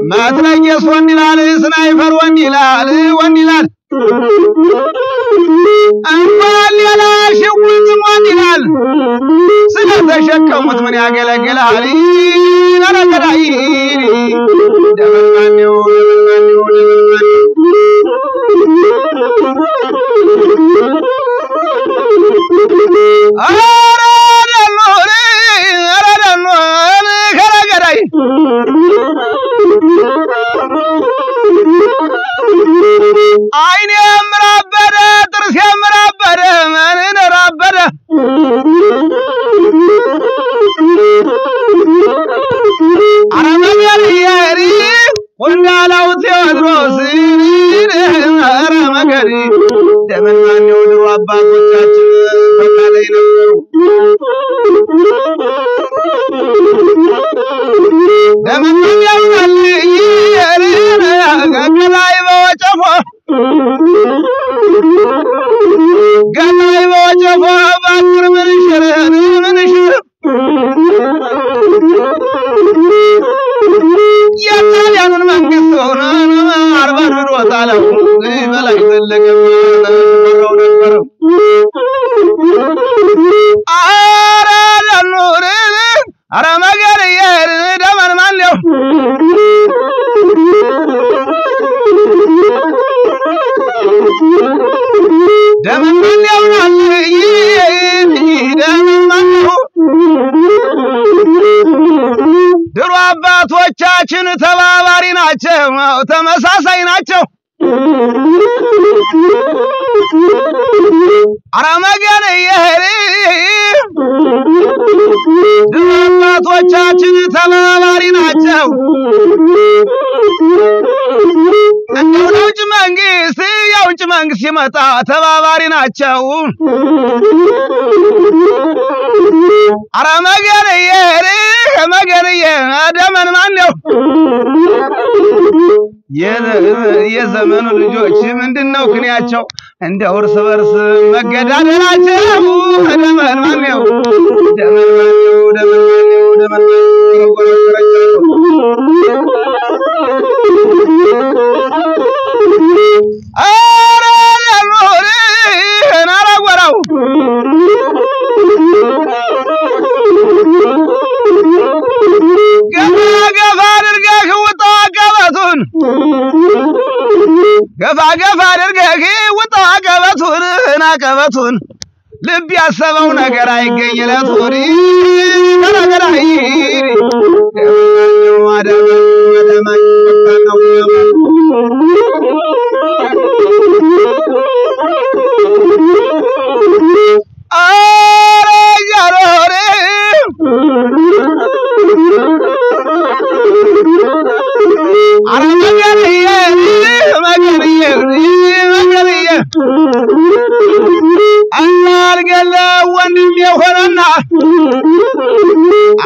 ማትረየስ ወንዲላል ስናይፈር ወንዲላል አንባል ያላሽውት ወንዲላል ስለተሸከሙት ምን ያገለግላል አረጋይ ደመናኔው አይኔ ምራበደ ጥርስ ምራበደ ማንን ራበደ አረመገሪ ያሪ ወንዳላው ቴዎድሮስ አረመገሪ ደመናኔው ድሮ አባቶቻችን ፈቃላይ ነበሩ ደመናኔው ያሪ ገላይ በወጨፎ ባክር ምንሽር የጣሊያኑን መንግስት ሆነ አርባን ብሮታለው በላይ ዘለገም ወራው ነበር አራዳኑር አረመገር የደመን ማለው ደመናኔው ደመናኔው ድሮ አባቶቻችን ተባባሪ ናቸው ተመሳሳይ ናቸው አረመገር ድሮ አባቶቻችን ተባባሪ ናቸው የውጭ መንግስት ይመጣ ተባባሪ ናቸው አረመገር ደመን ማነው የዘመኑ ልጆች ምንድነው ክንያቸው እንደ እርስ በርስ መገዳደላቸው ደመን ማነው ገፋ አድርገህ ውጣ ቀበቱን ልብ ያሰበው ነገር አይገኝለት ወዲ ተናገራይ ወደማኝ ወጣው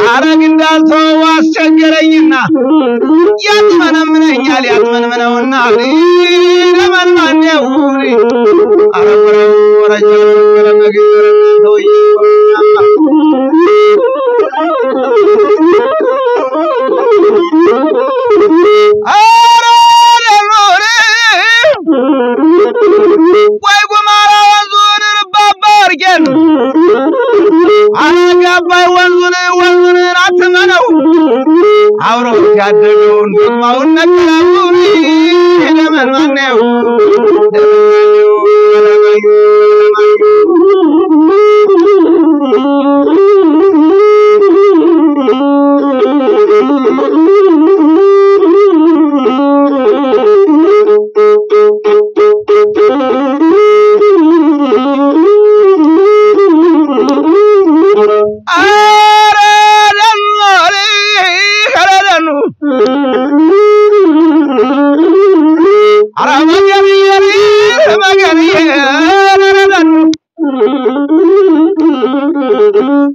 አረግ እንዳልተው አስቸገረኝና ያጥመነምነኛል ያጥመነምነውና ለማንማኔው አረወረው ወረጀው ከለነገረና ተውይ ማውን ነቀለው ለምን ማነው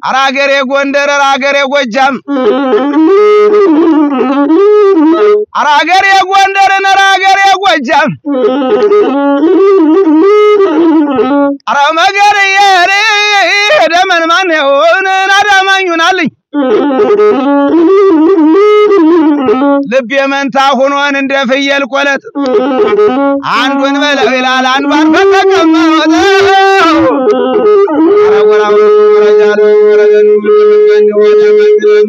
አራገሬ ጎንደር አራገሬ ጎጃም አራገሬ ጎንደር አራገሬ ጎጃም አራመገሬ የሬ ደመን ማን ይሆን አዳማኙናልኝ ልብ የመንታ ሆኖን እንደ ፍየል ቆለጥ አንዱን በለው ይላል አንዱን ፈተቀመጠ አረወራው ወረጃሉ ወረገኑ ምንገኝ ወደመንገኝ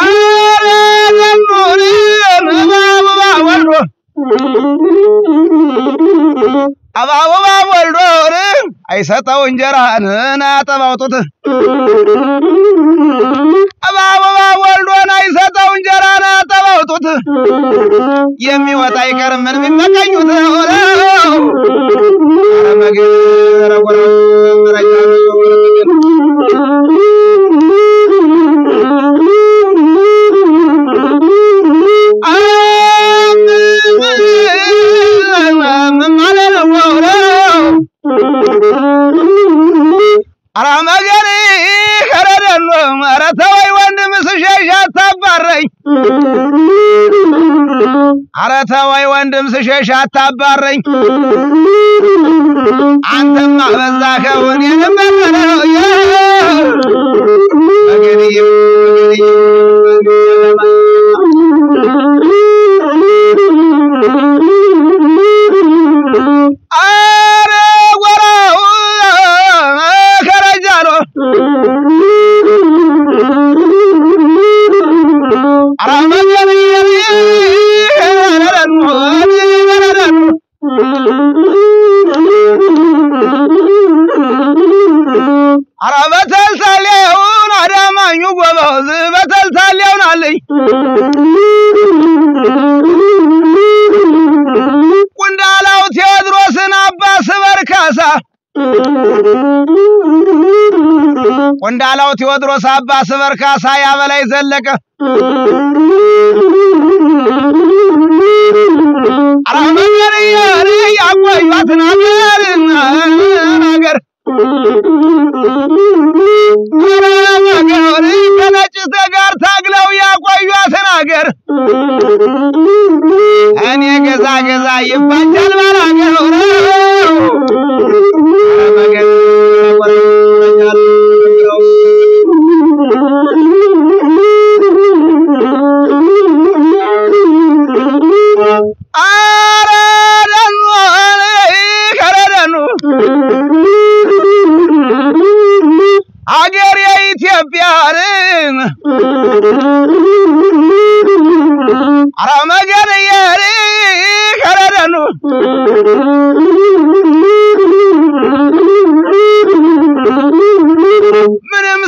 አረገኑ ማባባ ወልዶ አባባ ወልዶ አይሰጠው እንጀራን ናጠባውጡት አባባ ወልዶን አይሰጠው እንጀራን ናጠባውጡት የሚወጣ አይቀርም ምን ቢመቀኙት አረመገረ ወረው መረጃሉ አራመገሪ ከረደሎ አረተወይ ወንድም ስሸሽ አታባረኝ አረተወይ ወንድም ስሸሽ አታባረኝ አንተማ በዛከው እኔንም በለው መገሪ አራበተልታሌውን አዳማኙ ጎበዝ በተልታሌውን አለኝ ቁንዳላው ቴዎድሮስን አባስ በርካሳ ቁንዳላው ቴዎድሮስ አባስ በርካሳ ያበላይ ዘለቀ አራመገሪ ያቆዩት ነገር አራመገሪ ከነጭ ጋር ታግለው ያቆዩት ነገር እኔ ገዛ ገዛ ይባጃል ባላገር አራመገሪ ወረኛል አገር የኢትዮጵያን አራመገሪ የሪ ከረደኑ ምንም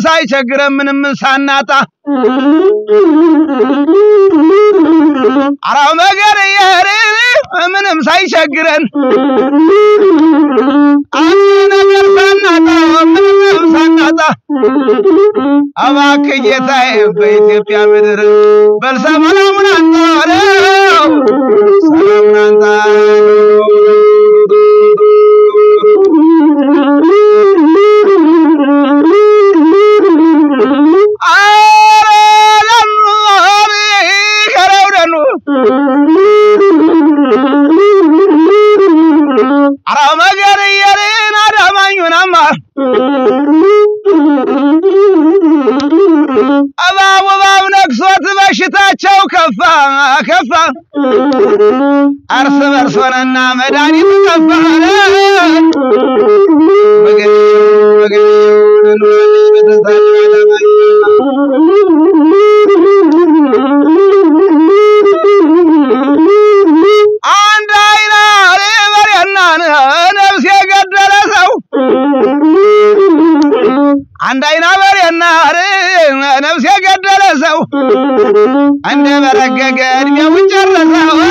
ሳይቸግረን ምንም ሳናጣ አራመገሪ የሪ ምንም ሳይቸግረን ነገር ሳናጣ እባክህ ጌታዬ በኢትዮጵያ ምድር በልሰማሙን አንጣለው ሰላሙን አንጣለው አራመገሪ የሪን አዳማኙናማ እባብ ነክሶት በሽታቸው ከፋ أرس برسوننا مداني تطفانا عندنا برينا نفسي قدر سو عند برقق ادمي وجرسو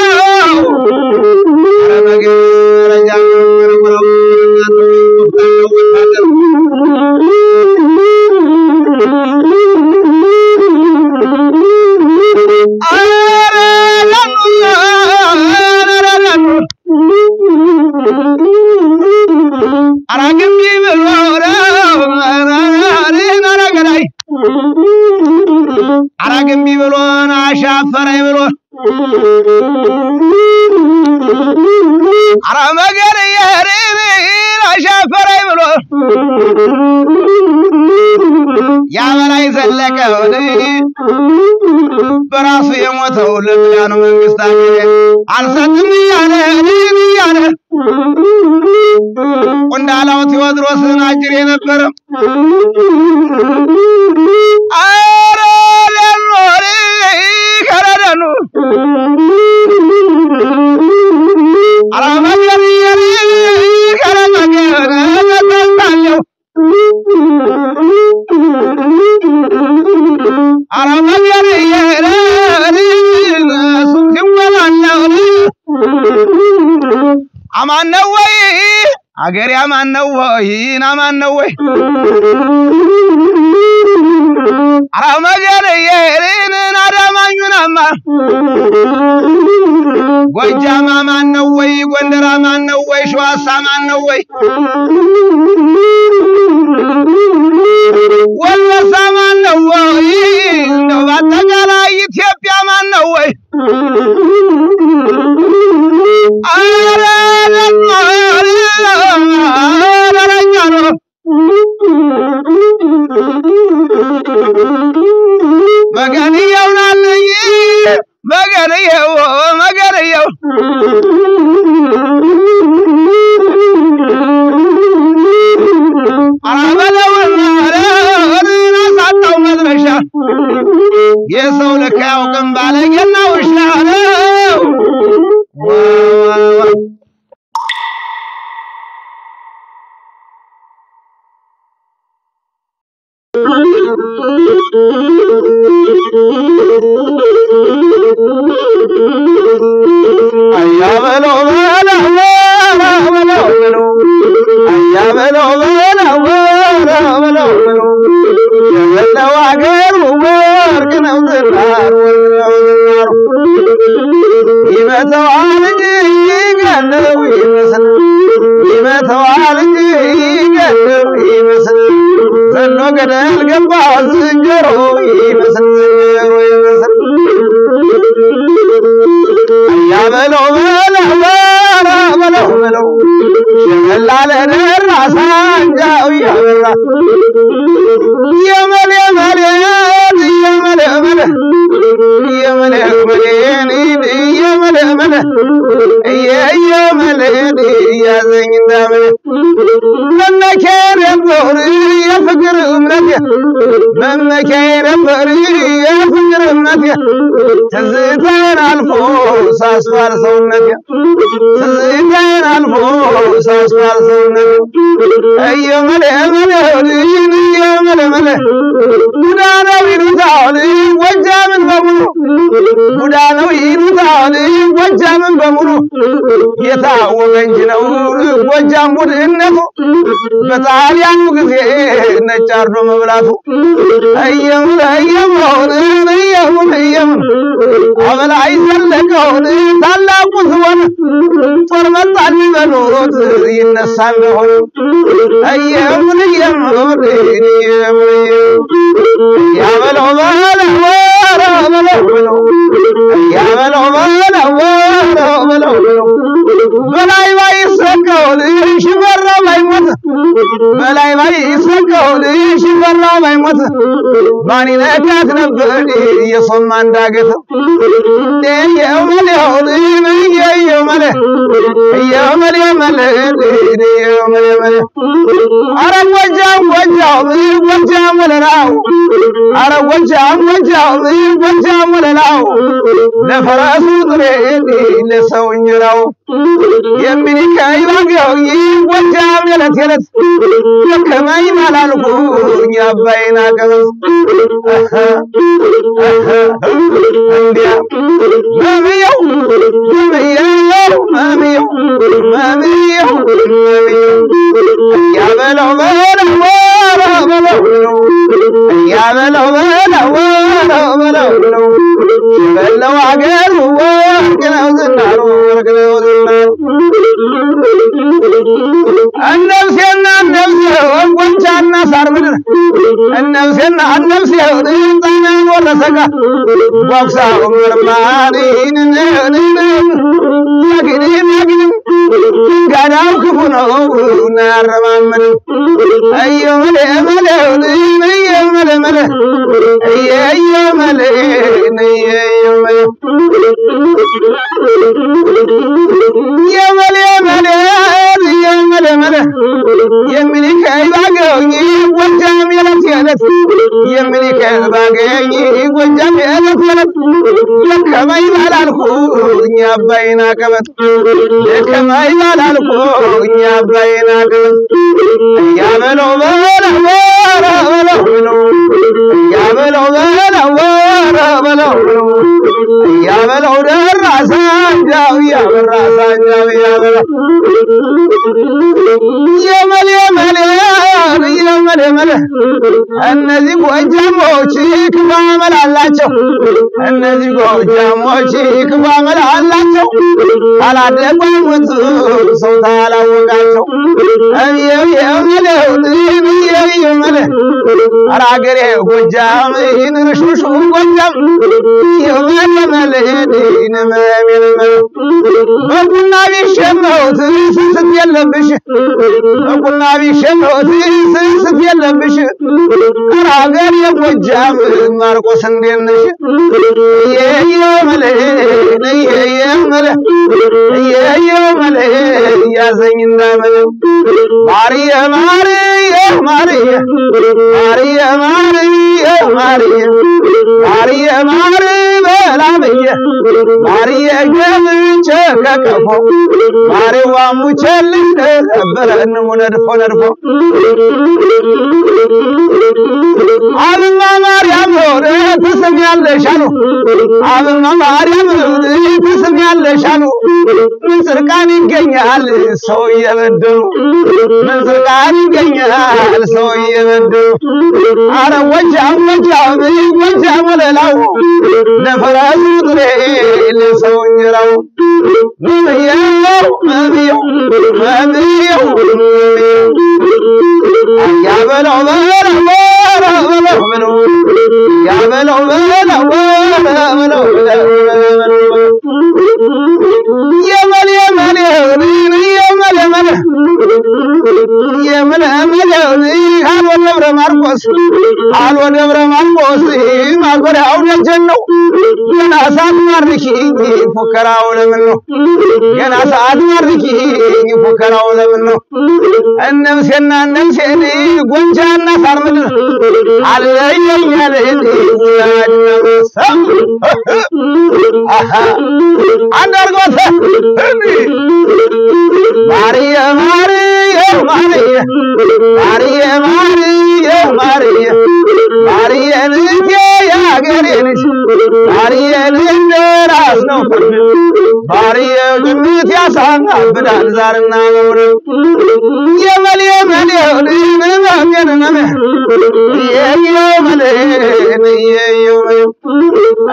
አራግም ቢብሎን አሻፈረኝ ብሎ አራመገር የሪን አሻፈረኝ ብሎ ያበላይ ዘለቀው በራሱ የሞተው ለብያኑ መንግስታችን አልሰጥም ያለ ቆንዳላው ቴዎድሮስን አጅር የነበረ አማን ነው ወይ አገር ያማን ነው ወይ ናማን ነው ወይ አራመገር የሪን አዳማኙናማ ጎጃም ማን ነው ወይ ጎንደር ማን ነው ወይ ሸዋሳ ማን ነው ወይ ወለሳ ማን ነው ወይ ነው ባጠቃላይ ኢትዮጵያ ማን ነው ወይ መገንየው ናለኝ መገንየው አራበለውና ሳጣው መድረሻ የሰው ልክ ያውቅም ባለጌና ውሻ ነው አያበለው የበለው አገሩ ወርቅ ነው ዝናር ይመተዋል እንጂ ይገለው ይመስል ይመተዋል እንጂ ይገለው ይመስል ዘኖ ገደል ገባ ዝንጀሮ ይመስል አያበለው ሸመላለ ራሳ አንጃው ያበራ የመለ ያዘኝ እንዳመለ መመከር ነበር የፍቅር እምነት መመከር ነበር የፍቅር እምነት ትዝታን አልፎ ሳስፋር ሰውነት ትዝታን አልፎ ሳስፋር ሰውነት አየመለ ጉዳነው ይሉታል ጎጃምን በሙሉ ጉዳነው ይሉታል ጎጃምን በሙሉ የታወቀ እንጂ ነው ጎጃም ቡድነቱ በጣሊያኑ ጊዜ ነጭ አርዶ መብላቱ አየመለ አበላይ ዘለቀውን ታላቁ ዝሆን ጦር መጣን በኖት ይነሳ እንደሆነ አየመለ ያበለው በላይ ባይሰቀው ሽፈራ ባይሞት በላይ ባይሰቀው መለውልሽ ፈራ ባይሞት ማን ይነካት ነበር የሶማ እንዳገት ለፈራሱ ጥሬ ለሰው እንጀራው የሚኒካይ ባገው ይወጃም የለት የለት ከማይ ማላልኩ ያባይና ቀበስ እንዲያ ማሚው ያበለው በለው አገር ወርቅነው ዝናሩ ወርቅነው ዝናሩ النفسنا النفس وانجانا صار مدر النفسنا النفس طينا ولا سقا بوكسا ومرمانين لكن قالوا كفنوا نار من ايوه ملي ملي ايوه ملي يا ملي يملك باغي وجام يلت يملك باغي وجام يلت لكما يبالالكو يا باينا كبت لكما يبالالكو يا باينا كبت يا ملو يا ملو يا ملو الراسان جاو يا الراسان جاو يا ملو እነዚህ ጎጃሞች ክፉ አመል አላቸው እነዚህ ጎጃሞች ክፉ አመል አላቸው አላደባሙት ሰው ታላወቃቸው አራገሬ ጎጃም ይንርሽሹ ጎጃም በቁና ቢሸመውት ስስት የለብሽ በቁና ቢሸመውት ስስት የለብሽ አራገሬ ጎጃም ማርቆስ እንደነሽ የየመለ ያዘኝ እንዳመለ ማሪያ ገብቼ ከከፎ ማሪዋ ሙቸልሽ ነበረን ሙነድፎ አብማ ማርያም ሆነ ትስሚያለሽ አሉ አብማ ማርያም ትስሚያለሽ አሉ ምን ስርቃን ይገኛል ሰው እየበደሉ ምን ስርቃን ይገኛል ሰው እየበደሉ አረ ወጃም ወለላው ለፈራሱ ጥሬ ለሰው እንጀራው ያበለው አልወ ደብረ ማርቆስ ማጎዳው ደጀነው ገና ሰዓት ማርኪ ፉከራው ለምን ነው ገና ሰዓት ማርኪ ፉከራው ለምን ነው እነምሴና እነምሴን ጎንጃና ሳርምድር አለየኛል አንዳርጎተ ማሪያ ልጄ ያገሬ ልጅ ማሪያ ልጅ ራስ ነው ማሪያ ግምት ያሳናብዳል ዛርና ወረ የመሌ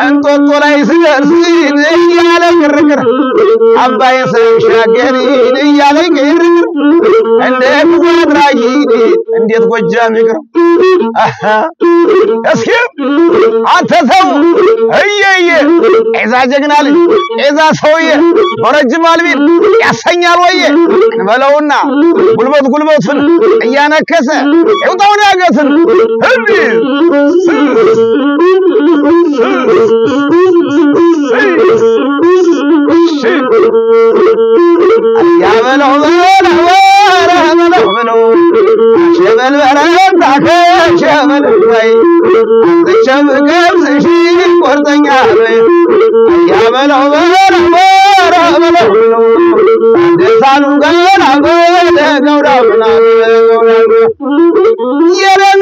እንጦጦ ላይ ስደርስ እያለ ግርግር አባይ ሰሻገር እያለ ግርግር እንደ ጉድራጊ እንዴት ጎጃም ይቅር እስኪ አተሰው እየየ እዛ ጀግናል እዛ ሰውዬ ወረጅም አልቢል ያሰኛል ወይ በለውና ጉልበቱን እያነከሰ ይውጣ ያወጣውን ያገትን እንዴ ያበለው ሸበል በረታ ከሸበል ላይ አንተም ከብስሽ ቆርጠኛ ያበለው በረበለው ደሳኑ ገና ገውዳውና የለም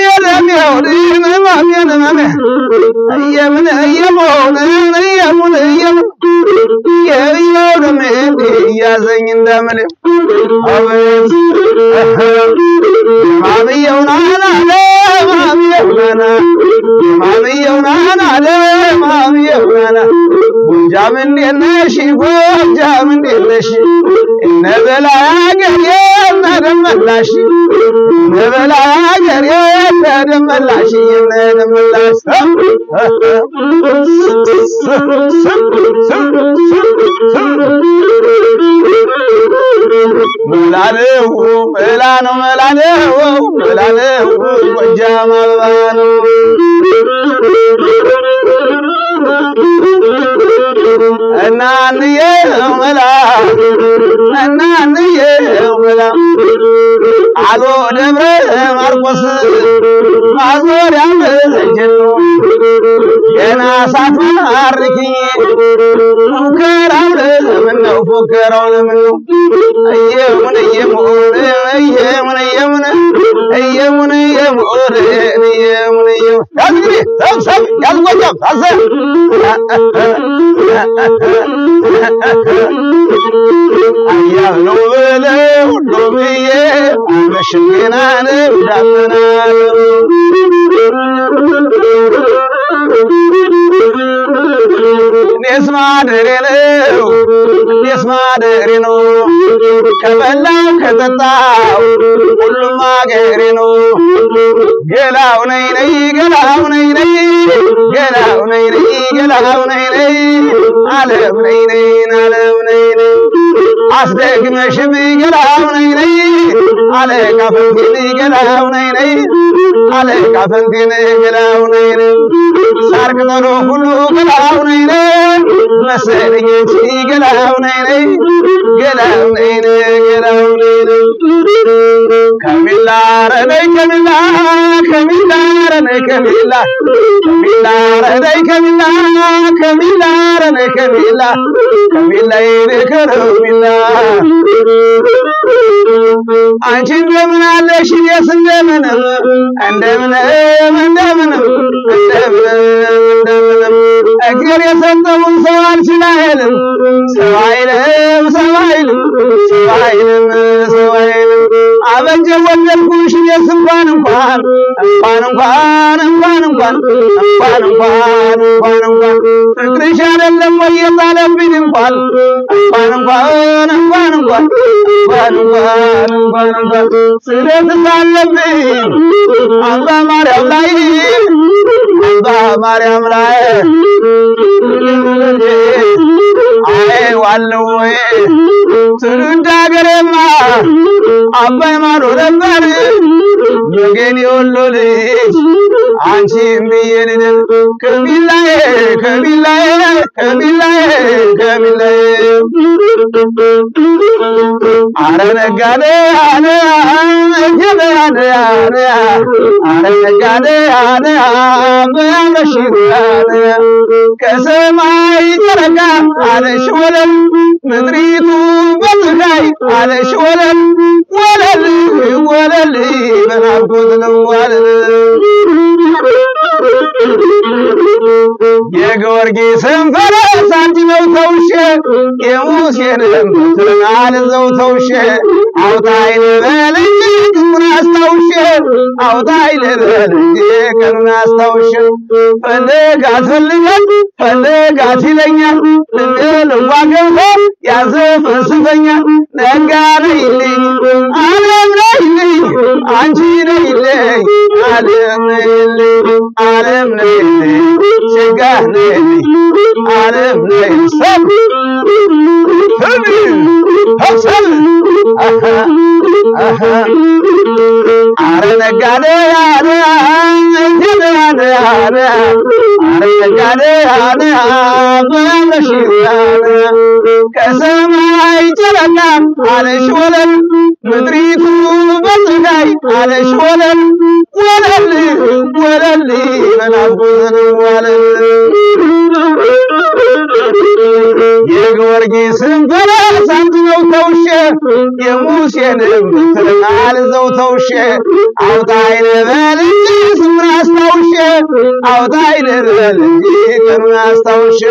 የምን ያዘኝ እንደምል አቤት ማሚየውና ጎጃምን የነሽ ጎጃምን የነሽ እነበላ ያገር የነደመላሽ እነበላ ያገር የነደመላሽ የነደመላሽ መላለው ጎጃም አበባ ነው እናንዬ መላ አሎ ደብረ ማርቆስ ማዞሪያ ጀኖ ገና ሳትማርኪኝ ፉከራው ለምነው እየሙን ሰብ ያልጎጃም አዘ አያለው በለው ሎብዬ መሽገናን ዳመናል ኔስማደሬ ነው ከበላው ከጠጣው ሁሉም አገሬ ነው ገላው ነይ ዓለም ነይ አስደግመሽም ገላው ነይ አለቃ ፈንቴን ገላው ነይ ሳር ቅጠሉ ሁሉ ገላው ነይ መሰለኝ እንጂ ገላው ነይ ከሚላ አንቺ እንደምን አለሽ እንደምን እግር የሰጠውን ሰው አልችልም ሰው አይልም አበጀ ወደድኩሽ እንኳን ፍቅርሽ አይደለም ወይ የጣለብኝ እንኳን ስደት ሳለብኝ አባ ማርያም ላይ አይ ዋለው ወይ ትሩንዳ ገረማ አባይ ማሮ ነበር የገኔ ወሎ ልጅ አንቺም ብዬን ከሚላዬ አረ ነጋዴ ከሰማይ ጨረቃ አለሽ ወለል ምድሪቱ በፀሐይ አለሽ ወለል በናፍቆት ነው የጊዮርጊስን ፈረስ አንቺ ነው ተውሼ የሙሴንም በትርን አልዘው ተውሼ አውጣኝ ልበል እንጂ ቀኑን አስታውሼ ፈልጋት ይለኛል ልቧ ገብቶ ያዘፈስፈኛል ነጋ ነይልኝ ዓለም ነይልኝ አንቺ ነይልኝ ዓለም ነይልኝ ሸጋ ነይልኝ ዓለም ነይልኝ ሰብ አረ ነጋዴ ነጋዴ ከሰማይ ጨረቃ አለሽ ወለል ምድሪቱ በፀሐይ አለሽ ወለል ወለል ወለል ለናፍቆት ወለል የጊዮርጊስን ፈረስ አንተው ተውሼ የሙሴንም ትርናል ዘው ተውሼ አውጣኝ ልበል እንጂ ስምራ አስታውሼ አውጣኝ ልበል እንጂ ስምራ አስታውሼ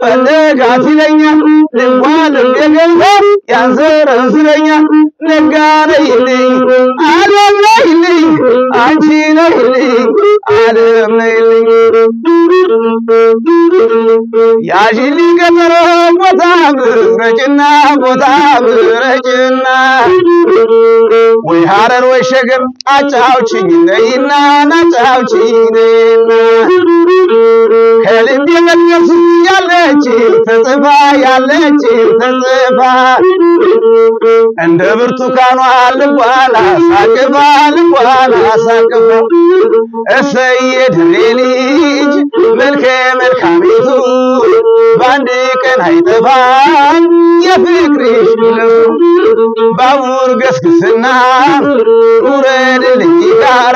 ፈልጋት ይለኛል ልቧንም የገባ ያንዘረዝረኛል ነጋ ነይልኝ ዓለም ነይልኝ አንቺ ነይልኝ ዓለም ነይልኝ ያዥልኝ ቀጠሮ ቦታ ምረጭና ወይ ሐረር ወይ ሸገር አጫውችኝ ነይና ናጫውችኝ ነይና ከልቤ መቅደስ ያለች ተጽፋ እንደ ብርቱካኗ ልቧን አሳቅፋ እሰየ ድሬ ልጅ መልከ መልካሚቱ በአንድ ቀን አይጠፋም የፍቅርሽ ግለቱ ባቡር ገስግስና ውረድልኝ ጋር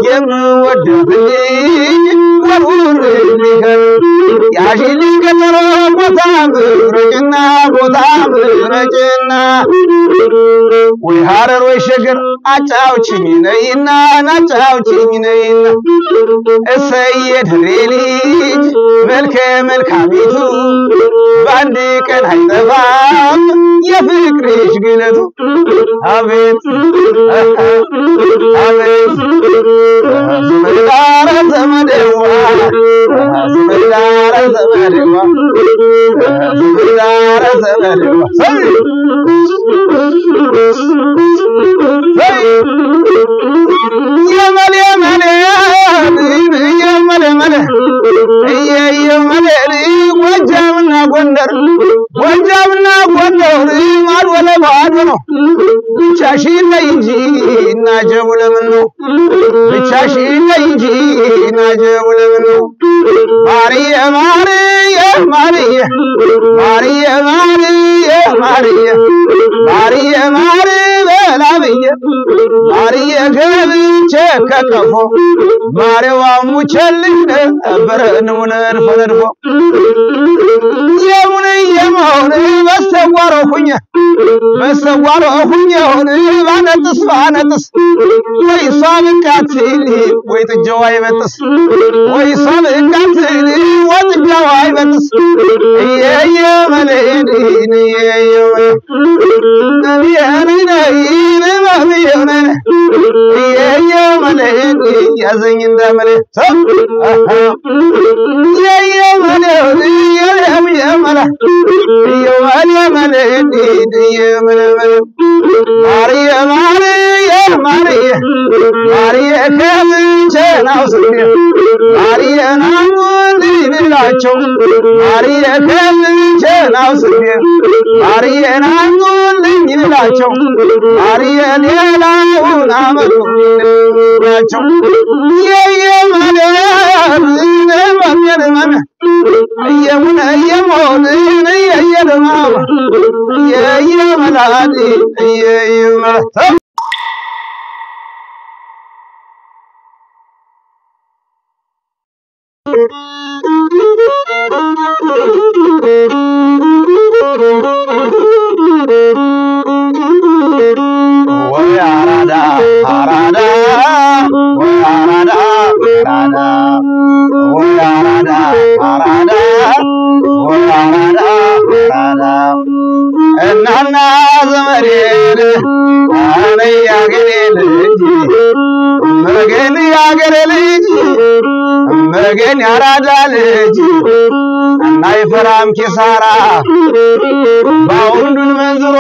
የምወዳት ልጅ ወርውርልኝ ያዥልኝ ቀጠሮ ቦታ ምረጭና ወይ ሐረር ወይ ሸገር አጫውችኝ ነይና ናጫውችኝ ነይና እሰየ ድሬ ልጅ መልከ መልካሚቱ በአንድ ቀን አይጠፋም የፍቅርሽ ግለቱ አቤት ዝምዳረ ዘመዴዋ ወጃምና ጎንደር ማልወለ ባዶ ነው ብቻሽን ነይ እንጂ ናጀቡ ለምን ነው ብቻሽን ነይ እንጂ ናጀቡ ለምን ነው ማርዬ በላብዬ ማርዬ ገብቼ ከቀፎ ማርዋ ሙቸልኝ ነበር ንሙነድፎ የሙን በስተጓሮ ሁኜ ሆነ ባነጥስ ወይ እሷ ብቃትል ወይ ጥጃዋ አይበጥስ ወይ እሷ ብቃትል ወይ ጥጃዋ አይበጥስ የየመለዲን የየመለዲ ያዘኝ እንደመለ የየመለዲ የየመለ ማርዬ ከምንቸናው ስንዴ ማርዬ ናሙን ልላቸው ማርዬ ከምንቸናው ስንዴ ማርዬ ናሙን ልላቸው ማርዬ ሌላውን አመጡላቸው የየመለ የሙነ የሞን የየለማማ የየመላዲ የየመላታ ወይ አራዳ እናና ዘመዴን አነ ያገሬ ልጅ መገን ያራዳ ልጅ እና ይፈራም ኪሳራ ባውንዱን መንዝሮ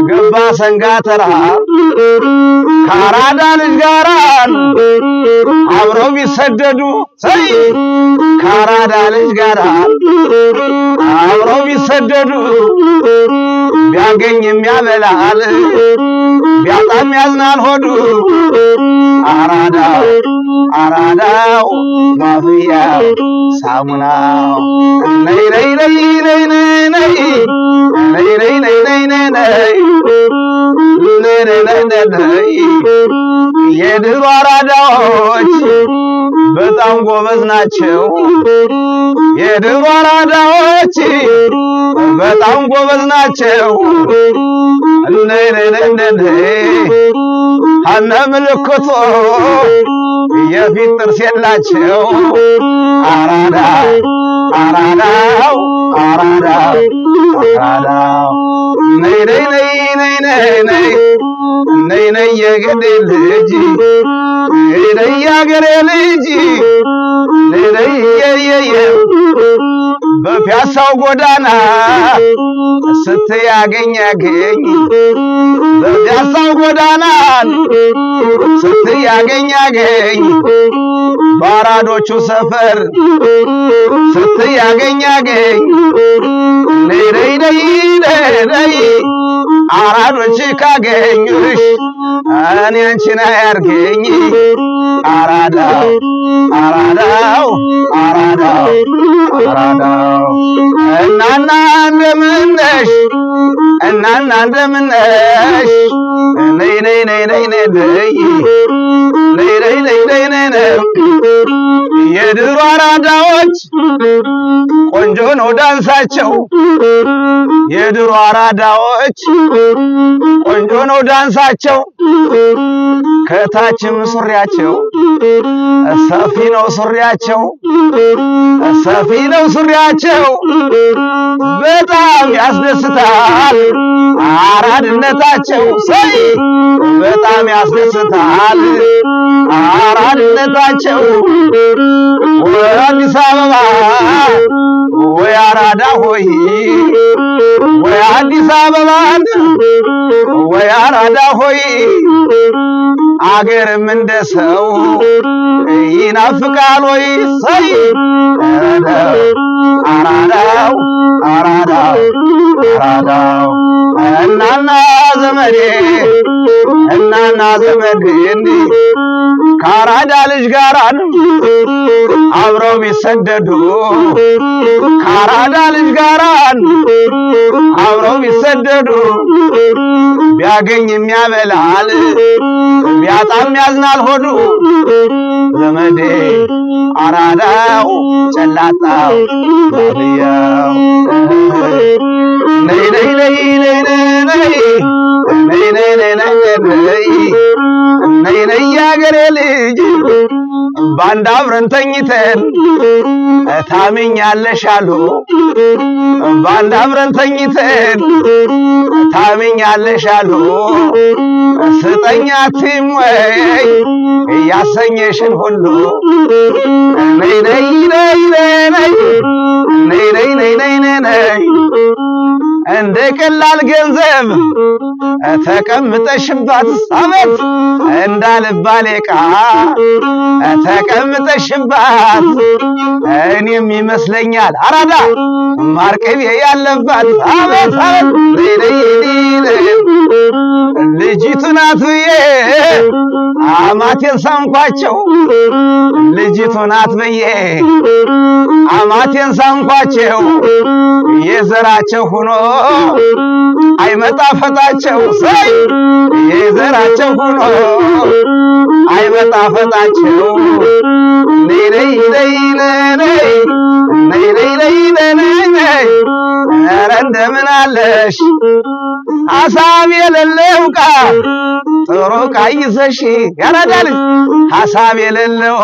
ገባ ሰንጋተራ ካራዳ ልጅ ጋራ አብረው ቢሰደዱ ሰይ ካራዳ ልጅ ጋራ አብረው ቢሰደዱ ቢያገኝ የሚያበላል ቢያጣም ያዝናል ሆዱ አራዳው ማፍያው ሳሙናው ነይ ነይ ነይ ነይ ነይ ነይ ነይ ነይ ነይ ነይ ነይ የድሮ አራዳዎች በጣም ጎበዝ ናቸው የድሮ አራዳዎች በጣም ጎበዝ ናቸው ነይ ነይ ነይ አነ ምልክቶ የፊት ጥርስ የላቸው አራዳው ነይ ነይ ነይ ነይ ነይ ነይ ነይ የገዴ ልጅ ነይ ያገሬ ልጅ ነይ በፒያሳው ጎዳና ስትያገኝ በፒያሳው ጎዳና ስትያገኝ ባራዶቹ ሰፈር ስትያገኝ ነይ ነይ ነይ ነይ አራዶች ካገኙሽ እኔ አንቺን አያርገኝ አራዳው እናና እንደምነሽ ነይ ነይ ነይ ነይ ነይ የድሮ አራዳዎች ቆንጆ ነው ዳንሳቸው የድሮ አራዳዎች ቆንጆ ነው ዳንሳቸው ከታችም ሱሪያቸው ሰፊ ነው ሱሪያቸው በጣም ያስደስታል አራድነታቸው ሰይ በጣም ያስደስታል አራድነታቸው አዲስ አበባ ወይ አራዳ ሆይ ወይ አዲስ አበባ ወይ አራዳ ሆይ አገርም እንደሰው ይናፍቃል ወይ ሰይ አራዳው እናና ዘመዴ ካራዳ ልጅ ጋራ አብረው ቢሰደዱ ካራዳ ልጅ ጋራ አብረው ቢሰደዱ ቢያገኝ የሚያበላል ቢያጣም ያዝናል ሆዱ ዘመዴ አራዳው ጨላጣው ባልያው ነይ ነይ ነይ ነይ ነይ ነይ ነይ ያገሬ ልጅ ባንድ አብረን ተኝተን ታምኛለሽ አሉ ባንድ አብረን ተኝተን ታምኛለሽ አሉ ስጠኛትም ወይ ያሰኘሽን ሁሉ ነይ ነይ ነይ ነይ እንደ ቀላል ገንዘብ ተቀምጠሽባት አመት እንዳልባል ዕቃ ተቀምጠሽባት እኔም ይመስለኛል አራዳ ማርቀቤ ያለባት አመት ልጅቱ ናት ብዬ አማቴን ሳንኳቸው ልጅቱ ናት ብዬ አማቴን ሳንኳቸው የዘራቸው ሆኖ አይመጣ ፈጣቸው ሰይ የዘራቸው ሆኖ አይመጣ ፈጣቸው ነይ ነይ ነይ ነይ ኧረ እንደምን አለሽ ሐሳብ የሌለው ቃ ጥሩ ቃይዘሽ ያራዳል ሐሳብ የሌለው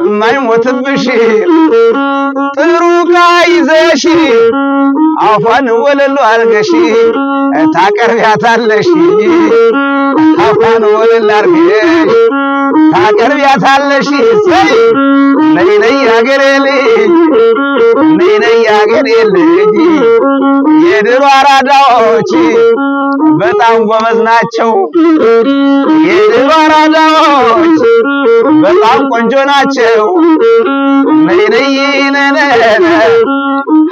የማይሞትብሽ ጥሩ ቃይዘሽ አፋን ወለሉ አርገሽ ታቀርቢያታለሽ አፋን ወለሉ አርገሽ ታቀርቢያታለሽ ሰይ ነይ ነይ ያገሬ ልጅ ነይ ነይ ያገሬ ልጅ የድሮ አራዳዎች በጣም ጎበዝ ናቸው የድሮ አራዳዎች በጣም ቆንጆ ናቸው ነይ ነይ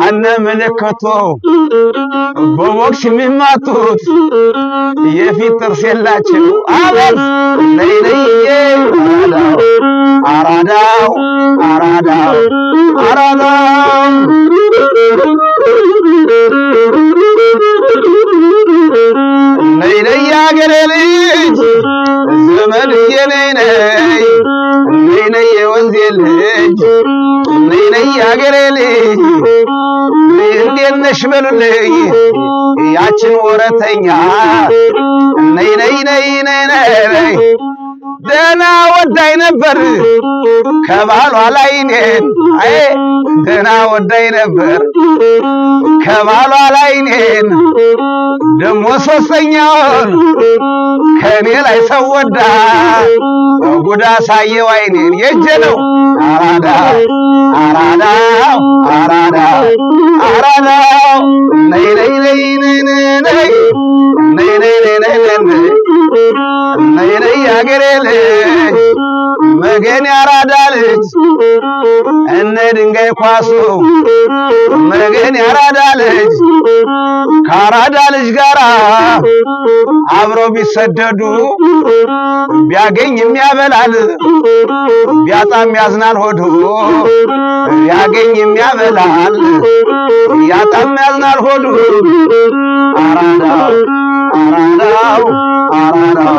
ሀነ ምልክቱ በቦክስ የሚማቱት የፊት ጥርስ የላቸው አቤት ነይ ነይ አራዳው አራዳው አራዳው ነይ ነይ ያገሬ ልጅ ዘመድ የነይ ነይ የወንዜ ልጅ ነይ ነይ ያገሬ ልጅ እንዴት ነሽ በሉልኝ ያችን ወረተኛ ነይ ነይ ነይ ነይ ደና ወዳይ ነበር ከባሏ ላይ እኔን አይ ደና ወዳይ ነበር ከባሏ ላይ እኔን ደሞ ሶስተኛውን ከኔ ላይ ሰወዳ ጉዳ ሳየው አይኔን የጀለው አራዳ አራዳ አራዳ አራዳ ነይ ነይ ነይ ነይ ነይ ነይ ነይ ነይ ያገሬ ልጅ መገን ያራዳ ልጅ እነ ድንጋይ ኳሱ መገን ያራዳ ልጅ ካራዳ ልጅ ጋራ አብሮ ቢሰደዱ ቢያገኝ የሚያበላል ቢያጣም ያዝናል ሆዱ ቢያገኝ የሚያበላል ያጣም ያዝናል ሆዱ አራዳ አራዳው አራዳው